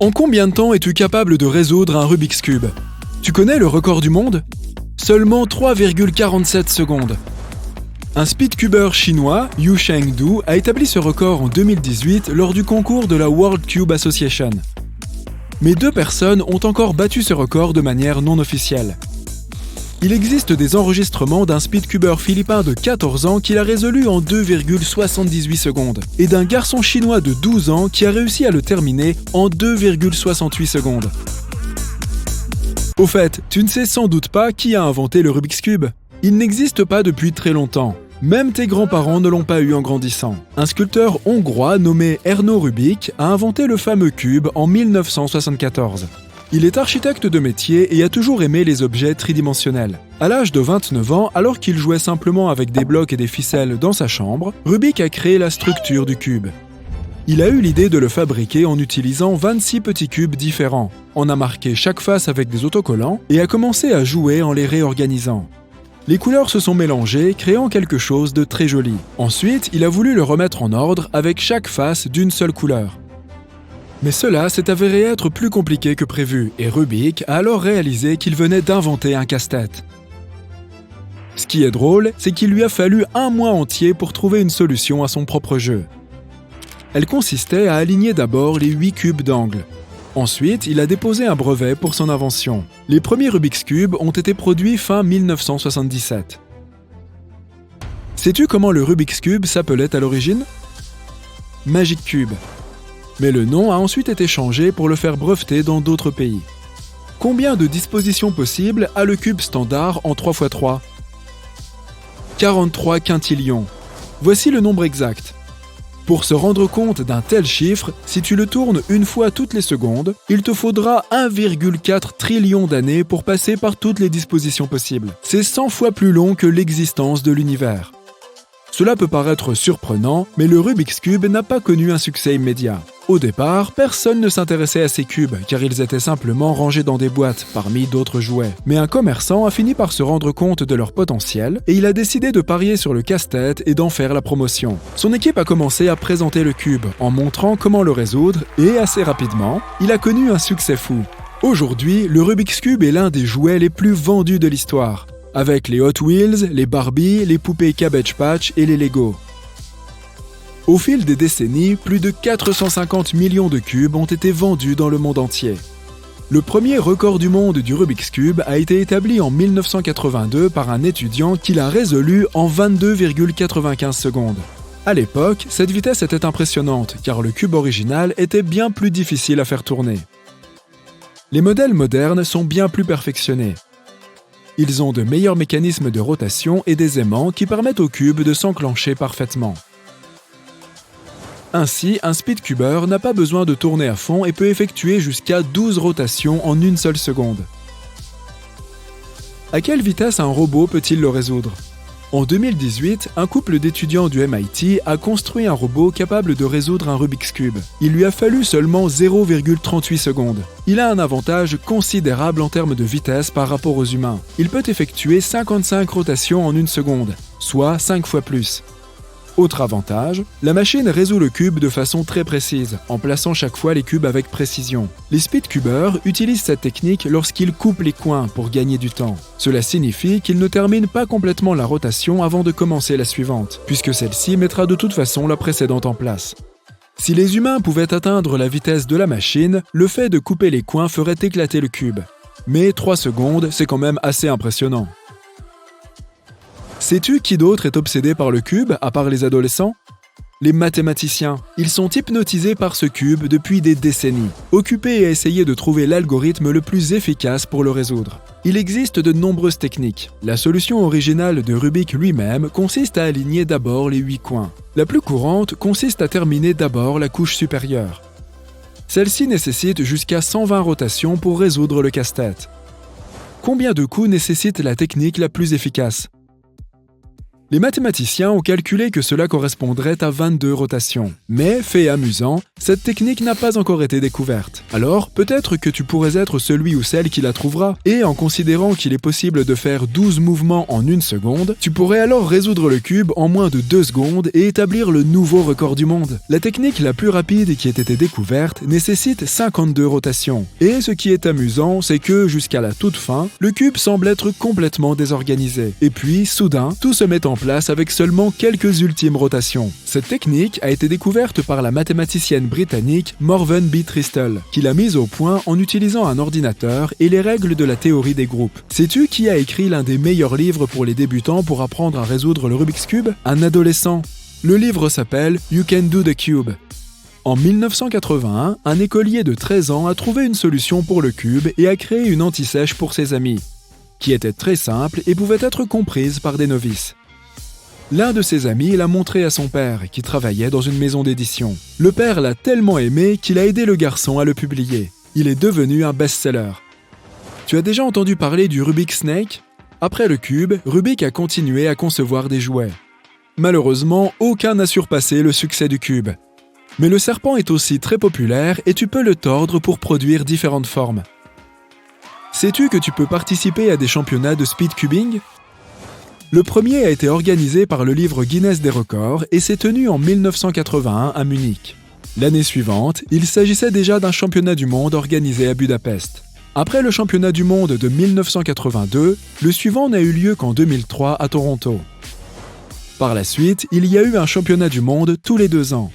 En combien de temps es-tu capable de résoudre un Rubik's Cube? Tu connais le record du monde? Seulement 3,47 secondes. Un speedcuber chinois, Yu Chengdu, a établi ce record en 2018 lors du concours de la World Cube Association. Mais 2 personnes ont encore battu ce record de manière non officielle. Il existe des enregistrements d'un speedcuber philippin de 14 ans qui l'a résolu en 2,78 secondes et d'un garçon chinois de 12 ans qui a réussi à le terminer en 2,68 secondes. Au fait, tu ne sais sans doute pas qui a inventé le Rubik's Cube. Il n'existe pas depuis très longtemps. Même tes grands-parents ne l'ont pas eu en grandissant. Un sculpteur hongrois nommé Erno Rubik a inventé le fameux cube en 1974. Il est architecte de métier et a toujours aimé les objets tridimensionnels. À l'âge de 29 ans, alors qu'il jouait simplement avec des blocs et des ficelles dans sa chambre, Rubik a créé la structure du cube. Il a eu l'idée de le fabriquer en utilisant 26 petits cubes différents, en a marqué chaque face avec des autocollants et a commencé à jouer en les réorganisant. Les couleurs se sont mélangées, créant quelque chose de très joli. Ensuite, il a voulu le remettre en ordre avec chaque face d'une seule couleur. Mais cela s'est avéré être plus compliqué que prévu et Rubik a alors réalisé qu'il venait d'inventer un casse-tête. Ce qui est drôle, c'est qu'il lui a fallu 1 mois entier pour trouver une solution à son propre jeu. Elle consistait à aligner d'abord les 8 cubes d'angle. Ensuite, il a déposé un brevet pour son invention. Les premiers Rubik's Cube ont été produits fin 1977. Sais-tu comment le Rubik's Cube s'appelait à l'origine? Magic Cube. Mais le nom a ensuite été changé pour le faire breveter dans d'autres pays. Combien de dispositions possibles a le cube standard en 3x3? 43 quintillions. Voici le nombre exact. Pour se rendre compte d'un tel chiffre, si tu le tournes une fois toutes les secondes, il te faudra 1,4 trillion d'années pour passer par toutes les dispositions possibles. C'est 100 fois plus long que l'existence de l'univers. Cela peut paraître surprenant, mais le Rubik's Cube n'a pas connu un succès immédiat. Au départ, personne ne s'intéressait à ces cubes, car ils étaient simplement rangés dans des boîtes, parmi d'autres jouets. Mais un commerçant a fini par se rendre compte de leur potentiel, et il a décidé de parier sur le casse-tête et d'en faire la promotion. Son équipe a commencé à présenter le cube, en montrant comment le résoudre, et assez rapidement, il a connu un succès fou. Aujourd'hui, le Rubik's Cube est l'un des jouets les plus vendus de l'histoire, avec les Hot Wheels, les Barbie, les poupées Cabbage Patch et les Lego. Au fil des décennies, plus de 450 millions de cubes ont été vendus dans le monde entier. Le premier record du monde du Rubik's Cube a été établi en 1982 par un étudiant qui l'a résolu en 22,95 secondes. À l'époque, cette vitesse était impressionnante car le cube original était bien plus difficile à faire tourner. Les modèles modernes sont bien plus perfectionnés. Ils ont de meilleurs mécanismes de rotation et des aimants qui permettent au cube de s'enclencher parfaitement. Ainsi, un speedcuber n'a pas besoin de tourner à fond et peut effectuer jusqu'à 12 rotations en une seule seconde. À quelle vitesse un robot peut-il le résoudre? En 2018, un couple d'étudiants du MIT a construit un robot capable de résoudre un Rubik's Cube. Il lui a fallu seulement 0,38 secondes. Il a un avantage considérable en termes de vitesse par rapport aux humains. Il peut effectuer 55 rotations en une seconde, soit 5 fois plus. Autre avantage, la machine résout le cube de façon très précise, en plaçant chaque fois les cubes avec précision. Les speedcubers utilisent cette technique lorsqu'ils coupent les coins pour gagner du temps. Cela signifie qu'ils ne terminent pas complètement la rotation avant de commencer la suivante, puisque celle-ci mettra de toute façon la précédente en place. Si les humains pouvaient atteindre la vitesse de la machine, le fait de couper les coins ferait éclater le cube. Mais 3 secondes, c'est quand même assez impressionnant. Sais-tu qui d'autre est obsédé par le cube, à part les adolescents? Les mathématiciens. Ils sont hypnotisés par ce cube depuis des décennies, occupés à essayer de trouver l'algorithme le plus efficace pour le résoudre. Il existe de nombreuses techniques. La solution originale de Rubik lui-même consiste à aligner d'abord les 8 coins. La plus courante consiste à terminer d'abord la couche supérieure. Celle-ci nécessite jusqu'à 120 rotations pour résoudre le casse-tête. Combien de coups nécessite la technique la plus efficace? Les mathématiciens ont calculé que cela correspondrait à 22 rotations. Mais, fait amusant, cette technique n'a pas encore été découverte. Alors, peut-être que tu pourrais être celui ou celle qui la trouvera. Et en considérant qu'il est possible de faire 12 mouvements en 1 seconde, tu pourrais alors résoudre le cube en moins de 2 secondes et établir le nouveau record du monde. La technique la plus rapide qui ait été découverte nécessite 52 rotations. Et ce qui est amusant, c'est que, jusqu'à la toute fin, le cube semble être complètement désorganisé. Et puis, soudain, tout se met en place avec seulement quelques ultimes rotations. Cette technique a été découverte par la mathématicienne britannique Morven B. Tristel, qui l'a mise au point en utilisant un ordinateur et les règles de la théorie des groupes. Sais-tu qui a écrit l'un des meilleurs livres pour les débutants pour apprendre à résoudre le Rubik's Cube? Un adolescent. Le livre s'appelle You Can Do the Cube. En 1981, un écolier de 13 ans a trouvé une solution pour le cube et a créé une anti-sèche pour ses amis, qui était très simple et pouvait être comprise par des novices. L'un de ses amis l'a montré à son père, qui travaillait dans une maison d'édition. Le père l'a tellement aimé qu'il a aidé le garçon à le publier. Il est devenu un best-seller. Tu as déjà entendu parler du Rubik's Snake? Après le cube, Rubik a continué à concevoir des jouets. Malheureusement, aucun n'a surpassé le succès du cube. Mais le serpent est aussi très populaire et tu peux le tordre pour produire différentes formes. Sais-tu que tu peux participer à des championnats de speedcubing? Le premier a été organisé par le livre Guinness des records et s'est tenu en 1981 à Munich. L'année suivante, il s'agissait déjà d'un championnat du monde organisé à Budapest. Après le championnat du monde de 1982, le suivant n'a eu lieu qu'en 2003 à Toronto. Par la suite, il y a eu un championnat du monde tous les 2 ans.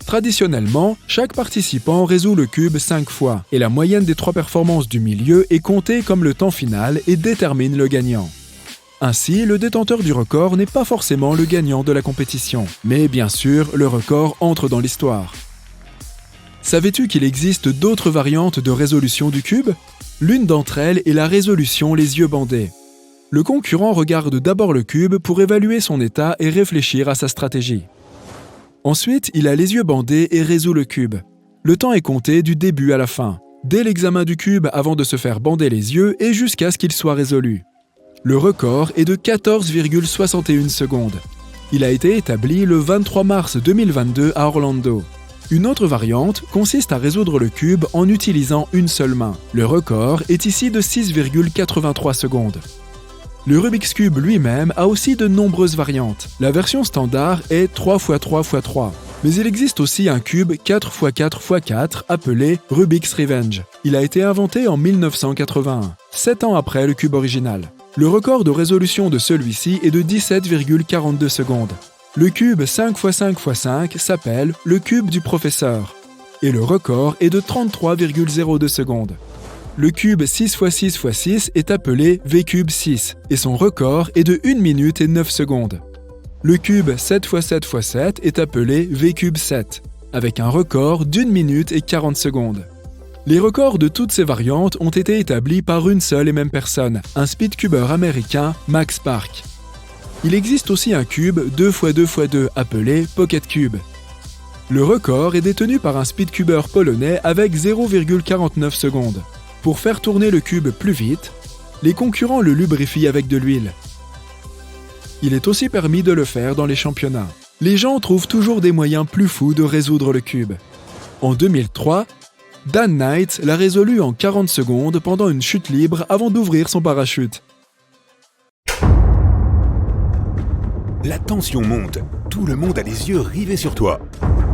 Traditionnellement, chaque participant résout le cube 5 fois, et la moyenne des 3 performances du milieu est comptée comme le temps final et détermine le gagnant. Ainsi, le détenteur du record n'est pas forcément le gagnant de la compétition, mais bien sûr, le record entre dans l'histoire. Savais-tu qu'il existe d'autres variantes de résolution du cube? L'une d'entre elles est la résolution les yeux bandés. Le concurrent regarde d'abord le cube pour évaluer son état et réfléchir à sa stratégie. Ensuite, il a les yeux bandés et résout le cube. Le temps est compté du début à la fin, dès l'examen du cube avant de se faire bander les yeux et jusqu'à ce qu'il soit résolu. Le record est de 14,61 secondes. Il a été établi le 23 mars 2022 à Orlando. Une autre variante consiste à résoudre le cube en utilisant une seule main. Le record est ici de 6,83 secondes. Le Rubik's Cube lui-même a aussi de nombreuses variantes. La version standard est 3x3x3. Mais il existe aussi un cube 4x4x4 appelé Rubik's Revenge. Il a été inventé en 1981, 7 ans après le cube original. Le record de résolution de celui-ci est de 17,42 secondes. Le cube 5x5x5 s'appelle le cube du professeur. Et le record est de 33,02 secondes. Le cube 6x6x6 est appelé V-Cube 6 et son record est de 1 minute et 9 secondes. Le cube 7x7x7 est appelé V-Cube 7 avec un record d'1 minute et 40 secondes. Les records de toutes ces variantes ont été établis par une seule et même personne, un speedcubeur américain, Max Park. Il existe aussi un cube 2x2x2 appelé Pocket Cube. Le record est détenu par un speedcubeur polonais avec 0,49 secondes. Pour faire tourner le cube plus vite, les concurrents le lubrifient avec de l'huile. Il est aussi permis de le faire dans les championnats. Les gens trouvent toujours des moyens plus fous de résoudre le cube. En 2003, Dan Knight l'a résolu en 40 secondes pendant une chute libre avant d'ouvrir son parachute. La tension monte. Tout le monde a les yeux rivés sur toi.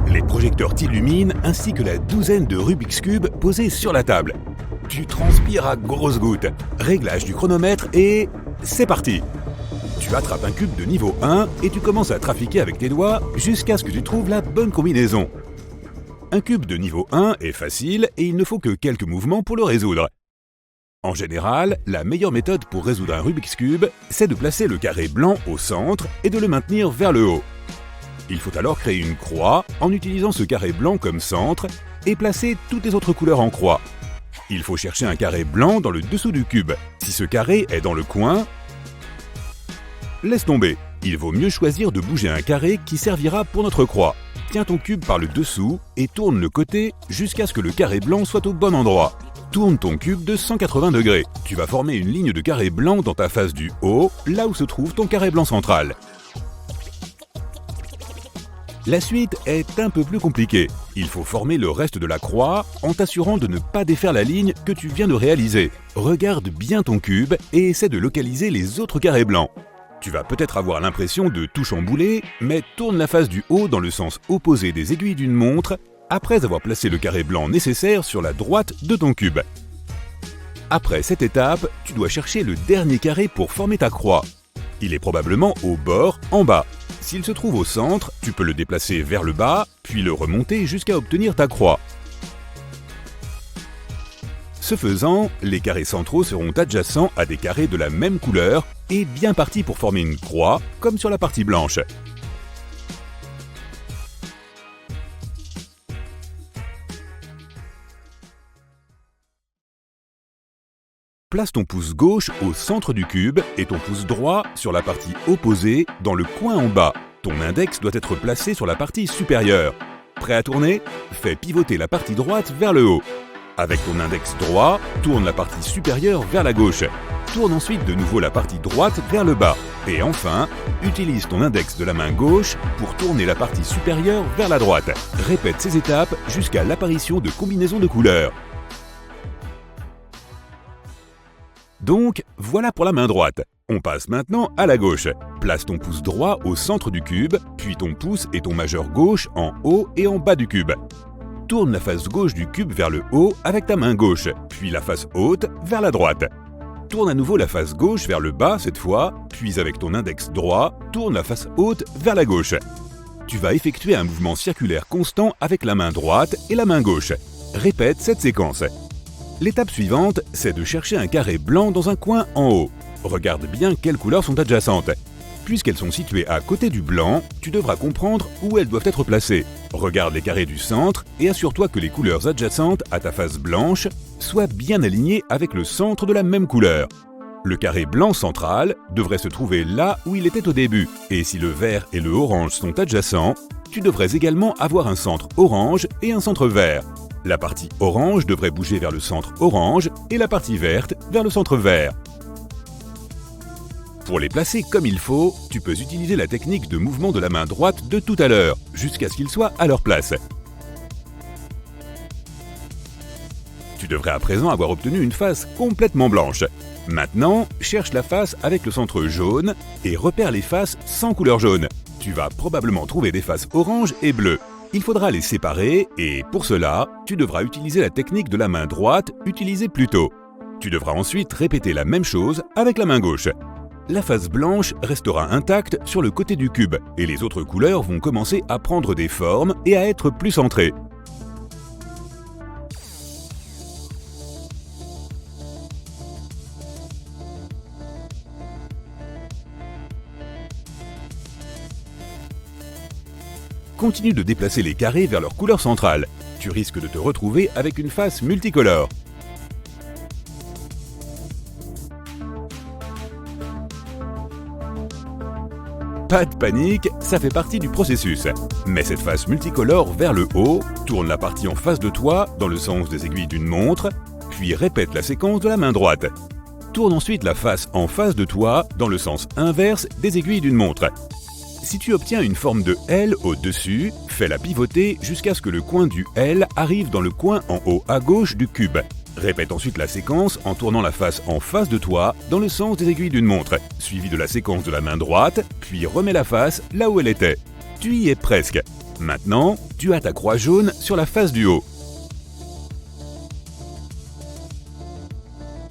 Les projecteurs t'illuminent ainsi que la douzaine de Rubik's Cube posés sur la table. Tu transpires à grosses gouttes. Réglage du chronomètre et c'est parti. Tu attrapes un cube de niveau 1 et tu commences à trafiquer avec tes doigts jusqu'à ce que tu trouves la bonne combinaison. Un cube de niveau 1 est facile et il ne faut que quelques mouvements pour le résoudre. En général, la meilleure méthode pour résoudre un Rubik's Cube, c'est de placer le carré blanc au centre et de le maintenir vers le haut. Il faut alors créer une croix en utilisant ce carré blanc comme centre et placer toutes les autres couleurs en croix. Il faut chercher un carré blanc dans le dessous du cube. Si ce carré est dans le coin, laisse tomber. Il vaut mieux choisir de bouger un carré qui servira pour notre croix. Tiens ton cube par le dessous et tourne le côté jusqu'à ce que le carré blanc soit au bon endroit. Tourne ton cube de 180 degrés. Tu vas former une ligne de carré blanc dans ta face du haut, là où se trouve ton carré blanc central. La suite est un peu plus compliquée. Il faut former le reste de la croix en t'assurant de ne pas défaire la ligne que tu viens de réaliser. Regarde bien ton cube et essaie de localiser les autres carrés blancs. Tu vas peut-être avoir l'impression de tout chambouler, mais tourne la face du haut dans le sens opposé des aiguilles d'une montre après avoir placé le carré blanc nécessaire sur la droite de ton cube. Après cette étape, tu dois chercher le dernier carré pour former ta croix. Il est probablement au bord en bas. S'il se trouve au centre, tu peux le déplacer vers le bas, puis le remonter jusqu'à obtenir ta croix. Ce faisant, les carrés centraux seront adjacents à des carrés de la même couleur et bien partis pour former une croix, comme sur la partie blanche. Place ton pouce gauche au centre du cube et ton pouce droit sur la partie opposée dans le coin en bas. Ton index doit être placé sur la partie supérieure. Prêt à tourner? Fais pivoter la partie droite vers le haut. Avec ton index droit, tourne la partie supérieure vers la gauche. Tourne ensuite de nouveau la partie droite vers le bas. Et enfin, utilise ton index de la main gauche pour tourner la partie supérieure vers la droite. Répète ces étapes jusqu'à l'apparition de combinaisons de couleurs. Donc, voilà pour la main droite. On passe maintenant à la gauche. Place ton pouce droit au centre du cube, puis ton pouce et ton majeur gauche en haut et en bas du cube. Tourne la face gauche du cube vers le haut avec ta main gauche, puis la face haute vers la droite. Tourne à nouveau la face gauche vers le bas cette fois, puis avec ton index droit, tourne la face haute vers la gauche. Tu vas effectuer un mouvement circulaire constant avec la main droite et la main gauche. Répète cette séquence. L'étape suivante, c'est de chercher un carré blanc dans un coin en haut. Regarde bien quelles couleurs sont adjacentes. Puisqu'elles sont situées à côté du blanc, tu devras comprendre où elles doivent être placées. Regarde les carrés du centre et assure-toi que les couleurs adjacentes à ta face blanche soient bien alignées avec le centre de la même couleur. Le carré blanc central devrait se trouver là où il était au début, et si le vert et le orange sont adjacents, tu devrais également avoir un centre orange et un centre vert. La partie orange devrait bouger vers le centre orange et la partie verte vers le centre vert. Pour les placer comme il faut, tu peux utiliser la technique de mouvement de la main droite de tout à l'heure, jusqu'à ce qu'ils soient à leur place. Tu devrais à présent avoir obtenu une face complètement blanche. Maintenant, cherche la face avec le centre jaune et repère les faces sans couleur jaune. Tu vas probablement trouver des faces orange et bleues. Il faudra les séparer et pour cela, tu devras utiliser la technique de la main droite utilisée plus tôt. Tu devras ensuite répéter la même chose avec la main gauche. La face blanche restera intacte sur le côté du cube et les autres couleurs vont commencer à prendre des formes et à être plus centrées. Continue de déplacer les carrés vers leur couleur centrale. Tu risques de te retrouver avec une face multicolore. Pas de panique, ça fait partie du processus. Mets cette face multicolore vers le haut, tourne la partie en face de toi dans le sens des aiguilles d'une montre, puis répète la séquence de la main droite. Tourne ensuite la face en face de toi dans le sens inverse des aiguilles d'une montre. Si tu obtiens une forme de L au-dessus, fais-la pivoter jusqu'à ce que le coin du L arrive dans le coin en haut à gauche du cube. Répète ensuite la séquence en tournant la face en face de toi dans le sens des aiguilles d'une montre, suivi de la séquence de la main droite, puis remets la face là où elle était. Tu y es presque. Maintenant, tu as ta croix jaune sur la face du haut.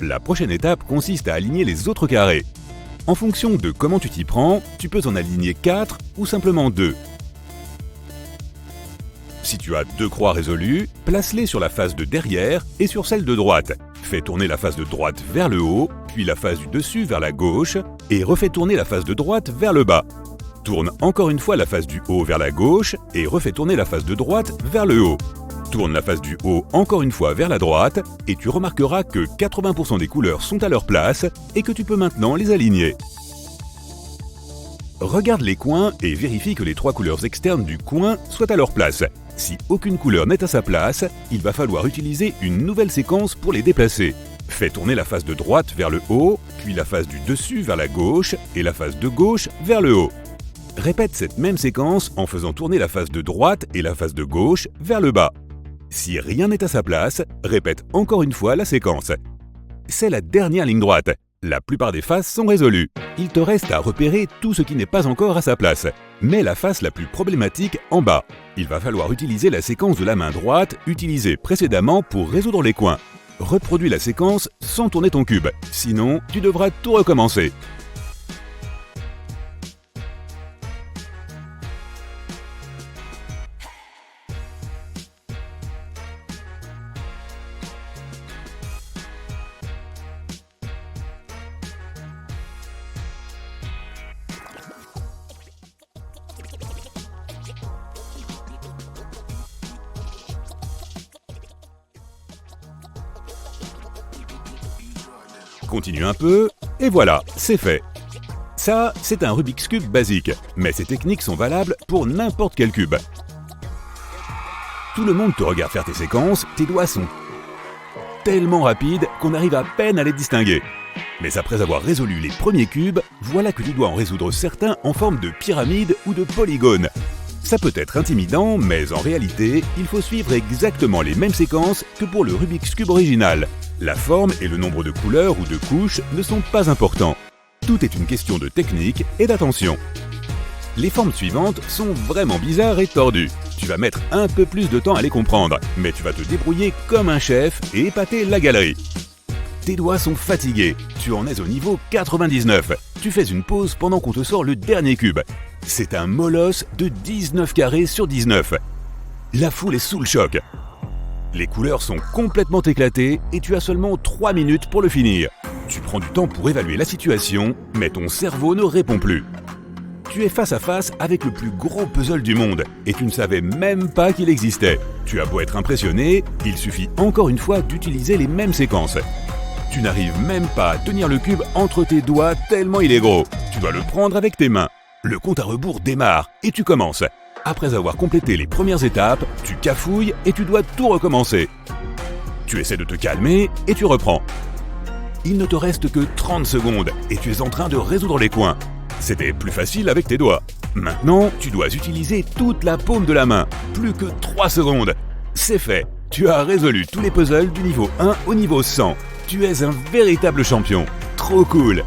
La prochaine étape consiste à aligner les autres carrés. En fonction de comment tu t'y prends, tu peux en aligner 4 ou simplement 2. Si tu as 2 croix résolues, place-les sur la face de derrière et sur celle de droite. Fais tourner la face de droite vers le haut, puis la face du dessus vers la gauche, et refais tourner la face de droite vers le bas. Tourne encore une fois la face du haut vers la gauche, et refais tourner la face de droite vers le haut. Tourne la face du haut encore une fois vers la droite, et tu remarqueras que 80% des couleurs sont à leur place, et que tu peux maintenant les aligner. Regarde les coins et vérifie que les 3 couleurs externes du coin soient à leur place. Si aucune couleur n'est à sa place, il va falloir utiliser une nouvelle séquence pour les déplacer. Fais tourner la face de droite vers le haut, puis la face du dessus vers la gauche et la face de gauche vers le haut. Répète cette même séquence en faisant tourner la face de droite et la face de gauche vers le bas. Si rien n'est à sa place, répète encore une fois la séquence. C'est la dernière ligne droite. La plupart des faces sont résolues. Il te reste à repérer tout ce qui n'est pas encore à sa place. Mets la face la plus problématique en bas. Il va falloir utiliser la séquence de la main droite utilisée précédemment pour résoudre les coins. Reproduis la séquence sans tourner ton cube, sinon tu devras tout recommencer. Continue un peu, et voilà, c'est fait. Ça, c'est un Rubik's Cube basique, mais ces techniques sont valables pour n'importe quel cube. Tout le monde te regarde faire tes séquences, tes doigts sont tellement rapides qu'on arrive à peine à les distinguer. Mais après avoir résolu les premiers cubes, voilà que tu dois en résoudre certains en forme de pyramide ou de polygone. Ça peut être intimidant, mais en réalité, il faut suivre exactement les mêmes séquences que pour le Rubik's Cube original. La forme et le nombre de couleurs ou de couches ne sont pas importants. Tout est une question de technique et d'attention. Les formes suivantes sont vraiment bizarres et tordues. Tu vas mettre un peu plus de temps à les comprendre, mais tu vas te débrouiller comme un chef et épater la galerie. Tes doigts sont fatigués, tu en es au niveau 99. Tu fais une pause pendant qu'on te sort le dernier cube. C'est un molosse de 19 carrés sur 19. La foule est sous le choc. Les couleurs sont complètement éclatées et tu as seulement 3 minutes pour le finir. Tu prends du temps pour évaluer la situation, mais ton cerveau ne répond plus. Tu es face à face avec le plus gros puzzle du monde et tu ne savais même pas qu'il existait. Tu as beau être impressionné, il suffit encore une fois d'utiliser les mêmes séquences. Tu n'arrives même pas à tenir le cube entre tes doigts tellement il est gros. Tu dois le prendre avec tes mains. Le compte à rebours démarre et tu commences. Après avoir complété les premières étapes, tu cafouilles et tu dois tout recommencer. Tu essaies de te calmer et tu reprends. Il ne te reste que 30 secondes et tu es en train de résoudre les coins. C'était plus facile avec tes doigts. Maintenant, tu dois utiliser toute la paume de la main. Plus que 3 secondes. C'est fait. Tu as résolu tous les puzzles du niveau 1 au niveau 100. Tu es un véritable champion. Trop cool!